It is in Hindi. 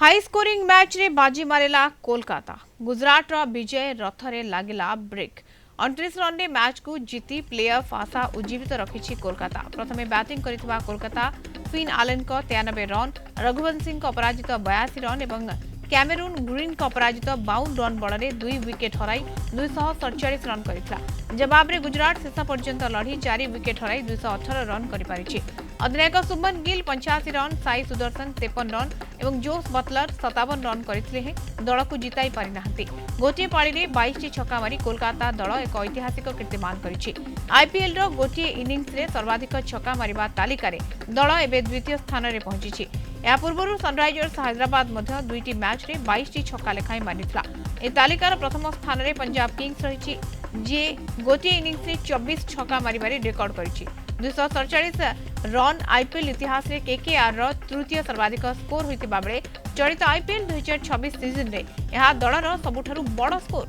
हाई स्कोरिंग मैच रे बाजी मारेला कोलकाता गुजरात रो विजय रथरे लागिला ब्रेक 29 रन रे मैच को जीती प्लेऑफ आशा उज्जीवित रखिछि कोलकाता प्रथमे बैटिंग करितबा कोलकाता फिन आलेन को 93 रन रघुवंशी को अपराजित 82 रन एवं कैमेरून ग्रीन को अपराजित 52 रन बड़े 2 विकेट हराई 247 रन करितला जवाब रे गुजरात शेष पर्यंत लड़ी 4 विकेट हराई 218 रन करि पारिछि अधिनायक शुभमन गिल 85 रन साई सुदर्शन 53 रन एवं जोस बटलर 57 रन करथिले दल को जिताई पारि नाहंती गोटे पारी रे 22 छक्का मारी कोलकाता दल एक ऐतिहासिक कीर्तिमान करिछि आईपीएल रो गोटे इनिंग्स रे सर्वाधिक छक्का मारिबा तालिका रे दल एबे द्वितीय स्थान रे पहुंचिछि या पूर्व सनराइजर्स हैदराबाद मध्य दुईटी मैच रे 22 छक्का लेखाई मारिथिला ए तालिकार प्रथम स्थान रे पंजाब किंग्स रहिछि जे गोटे इनिंग्स रे 24 छक्का मारिबारे रेकर्ड करिछि 247 रन आईपीएल इतिहास रे केकेआर रो तृतीय सर्वाधिक स्कोर होइतिबा बेले चलित आईपीएल 2026 सीजन रे यह दलर सबुठारु बड़ स्कोर।